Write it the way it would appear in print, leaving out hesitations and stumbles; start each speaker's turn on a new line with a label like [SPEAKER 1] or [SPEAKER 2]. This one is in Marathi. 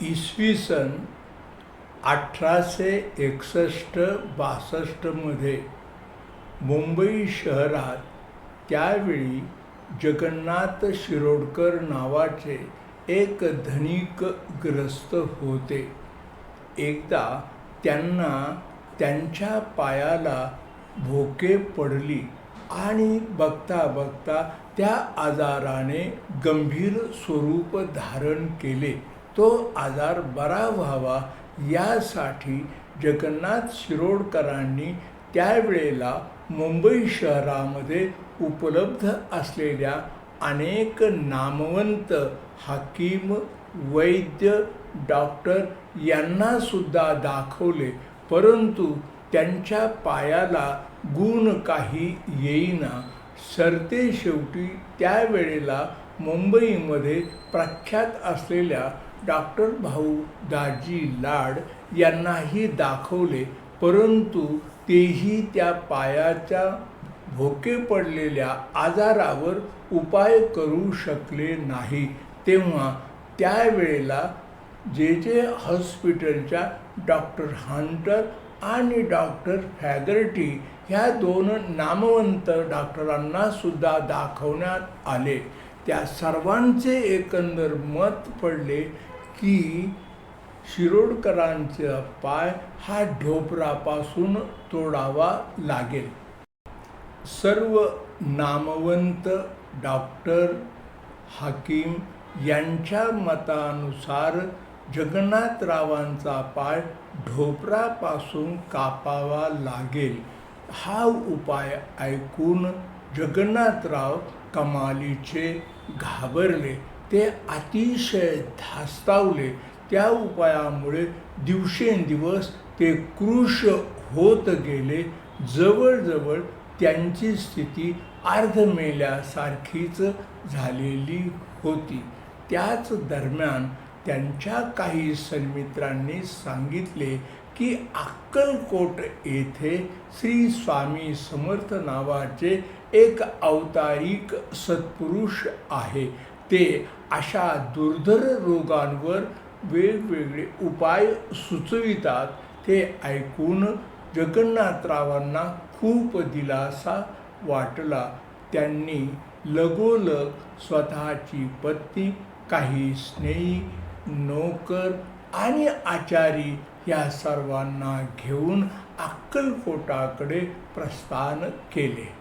[SPEAKER 1] इसवी सन 1861-62मध्ये मुंबई शहरात त्यावेळी जगन्नाथ शिरोडकर नावाचे एक धनिक ग्रस्त होते. एकदा त्यांना त्यांच्या पायाला भोके पडली आणि बघता बघता त्या आजाराने गंभीर स्वरूप धारण केले. तो आजार बरा व्हावा यासाठी जगन्नाथ शिरोडकरांनी त्यावेळेला मुंबई शहरामध्ये उपलब्ध असलेल्या अनेक नामवंत हाकीम, वैद्य, डॉक्टर यांना सुद्धा दाखवले, परंतु त्यांच्या पायाला गुण काही येईना. सरतेशेवटी त्यावेळेला मुंबईमध्ये प्रख्यात असलेल्या डॉक्टर भाऊ दाजी लाड यांनाही दाखवले, परंतु तेही त्या पायाच्या भोके पडलेल्या आजारावर उपाय करू शकले नाही. तेव्हा त्यावेळेला जे हॉस्पिटलच्या डॉक्टर हंटर आणि डॉक्टर फॅगर्टी ह्या दोन नामवंत डॉक्टरांना सुद्धा दाखवण्यात आले. त्या सर्वांचे एकंदर मत पडले की शिरोडकरांचा पाय हा ढोपरापासून तोडावा लागेल. सर्व नामवंत डॉक्टर, हाकीम यांच्या मतानुसार जगन्नाथरावांचा पाय ढोपरापासून कापावा लागेल. हा उपाय ऐकून जगन्नाथराव कमालीचे घाबरले. ते अतिशय धास्तावले. त्या उपायामुळे दिवसेंदिवस ते कृश होत गेले. जवळजवळ त्यांची स्थिती अर्धमेल्यासारखीच झालेली होती. त्याच दरम्यान त्यांच्या काही सन्मित्रांनी सांगितले की अक्कलकोट येथे श्री स्वामी समर्थ नावाचे एक अवतारिक सत्पुरुष आहे. ते अशा दुर्धर रोगांवर वेगवेगळे उपाय सुचवितात. ते ऐकून जगन्नाथरावांना खूप दिलासा वाटला. त्यांनी लगोलग स्वतःची पत्नी, काही स्नेही, नोकर आणि आचारी या सर्वांना घेऊन अक्कलकोटाकडे प्रस्थान केले.